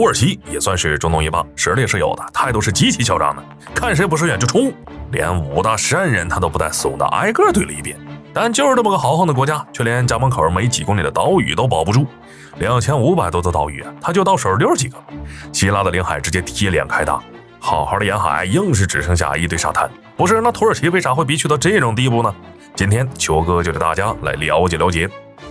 土耳其也算是中东一霸，实力是有的，态度是极其嚣张的，看谁不顺眼就冲，连5大善人他都不带怂的，挨个怼了一遍。但就是这么个豪横的国家，却连家门口没几公里的岛屿都保不住。2500多的岛屿他就到手60几个。希腊的领海直接贴脸开打，好好的沿海硬是只剩下一堆沙滩。不是，那土耳其为啥会逼屈到这种地步呢？今天球哥就带大家来了解了解。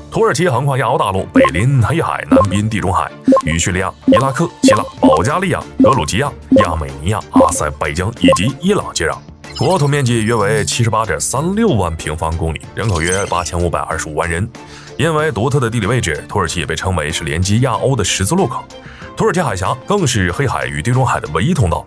土耳其横跨亚欧大陆，北临黑海，南濒地中海，与叙利亚、伊拉克、希腊、保加利亚、格鲁吉亚、亚美尼亚、阿塞拜疆以及伊朗接壤。国土面积约为 78.36 万平方公里，人口约8525万人。因为独特的地理位置，土耳其也被称为是连接亚欧的十字路口。土耳其海峡更是黑海与地中海的唯一通道。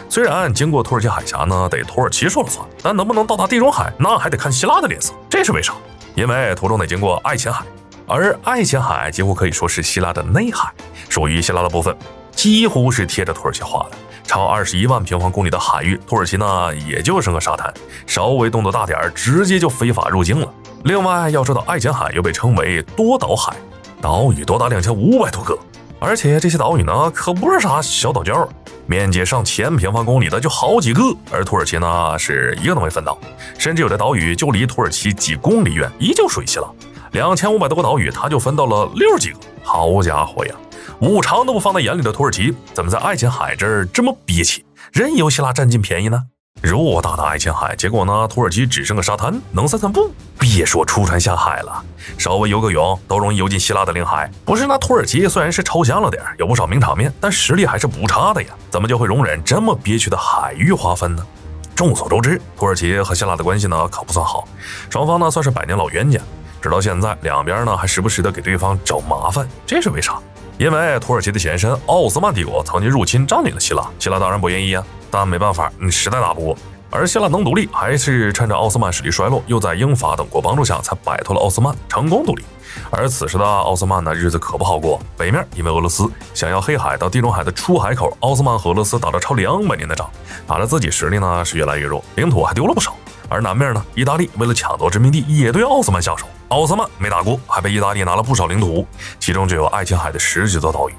虽然经过土耳其海峡呢，得土耳其说了算，但能不能到达地中海，那还得看希腊的脸色。这是为啥？因为途中得经过爱琴海，而爱琴海几乎可以说是希腊的内海，属于希腊的部分，几乎是贴着土耳其画的。超21万平方公里的海域，土耳其呢也就剩个沙滩，稍微动作大点直接就非法入境了。另外要说到爱琴海又被称为多岛海，岛屿多达2500多个，而且这些岛屿呢可不是啥小岛礁，面积上1000平方公里的就好几个，而土耳其呢是一个都没分到，甚至有的岛屿就离土耳其几公里远，依旧水系了。2500多个岛屿，它就分到了60几个，好家伙呀！五常都不放在眼里的土耳其，怎么在爱琴海这儿这么憋气，任由希腊占尽便宜呢？偌大的爱琴海，结果呢，土耳其只剩个沙滩，能散散步，别说出船下海了，稍微游个泳都容易游进希腊的领海。不是，那土耳其虽然是抽象了点，有不少名场面，但实力还是不差的呀，怎么就会容忍这么憋屈的海域划分呢？众所周知，土耳其和希腊的关系呢可不算好，双方呢算是百年老冤家，直到现在两边呢还时不时的给对方找麻烦，这是为啥？因为土耳其的前身奥斯曼帝国曾经入侵占领了希腊，希腊当然不愿意啊，但没办法，实在打不过。而希腊能独立，还是趁着奥斯曼实力衰落，又在英法等国帮助下才摆脱了奥斯曼，成功独立。而此时的奥斯曼呢，日子可不好过。北面因为俄罗斯想要黑海到地中海的出海口，奥斯曼和俄罗斯打了超200年的仗，打着自己实力呢是越来越弱，领土还丢了不少。而南面呢，意大利为了抢夺殖民地，也对奥斯曼下手。奥斯曼没打过，还被意大利拿了不少领土，其中就有爱琴海的10几座岛屿。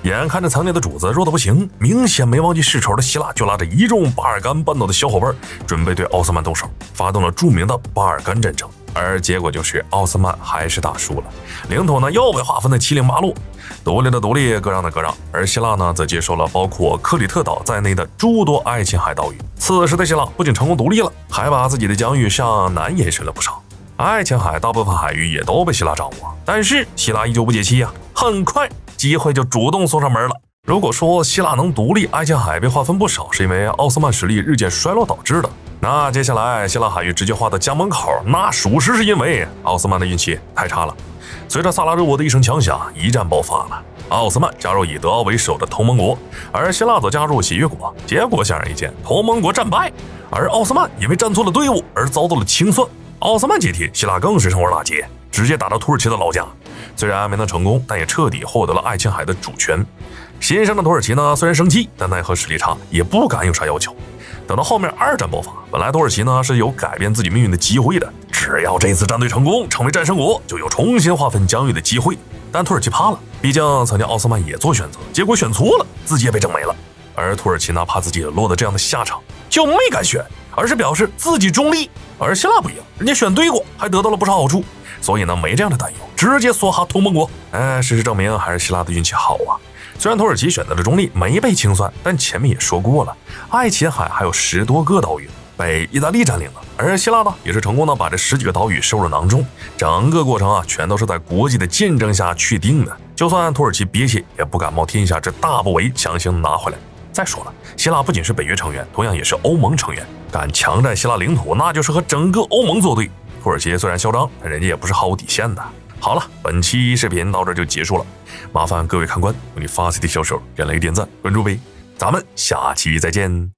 眼看着曾经的主子弱得不行，明显没忘记世仇的希腊就拉着一众巴尔干半岛的小伙伴，准备对奥斯曼动手，发动了著名的巴尔干战争。而结果就是奥斯曼还是打输了，领土呢又被划分得七零八落，独立的独立，割让的割让。而希腊呢，则接受了包括克里特岛在内的诸多爱琴海岛屿。此时的希腊不仅成功独立了，还把自己的疆域向南延伸了不少。爱琴海大部分海域也都被希腊掌握，但是希腊依旧不解气呀，很快机会就主动送上门了。如果说希腊能独立，爱琴海被划分不少是因为奥斯曼实力日渐衰落导致的，那接下来希腊海域直接划到家门口，那属实是因为奥斯曼的运气太差了。随着萨拉热窝的一声枪响，一战爆发了。奥斯曼加入以德奥为首的同盟国，而希腊则加入协约国，结果显而易见，同盟国战败，而奥斯曼因为站错了队伍而遭到了清算。奥斯曼解体，希腊更是生活大捷，直接打到土耳其的老家。虽然没能成功，但也彻底获得了爱琴海的主权。新生的土耳其呢，虽然生气，但奈何实力差，也不敢有啥要求。等到后面二战爆发，本来土耳其呢是有改变自己命运的机会的，只要这次战队成功，成为战胜国，就有重新划分疆域的机会。但土耳其怕了，毕竟曾经奥斯曼也做选择，结果选错了，自己也被整没了。而土耳其呢，怕自己落得这样的下场，就没敢选，而是表示自己中立。而希腊不一样，人家选对过，还得到了不少好处，所以呢没这样的担忧，直接梭哈同盟国。事实证明还是希腊的运气好啊。虽然土耳其选择了中立，没被清算，但前面也说过了，爱琴海还有10多个岛屿被意大利占领了，而希腊呢也是成功的把这10几个岛屿收入囊中。整个过程啊，全都是在国际的见证下确定的。就算土耳其憋气，也不敢冒天下之大不韪强行拿回来。再说了，希腊不仅是北约成员，同样也是欧盟成员，敢强占希腊领土，那就是和整个欧盟作对。土耳其虽然嚣张，但人家也不是毫无底线的。好了，本期视频到这就结束了，麻烦各位看官为你发 CT 小手点雷点赞关注呗，咱们下期再见。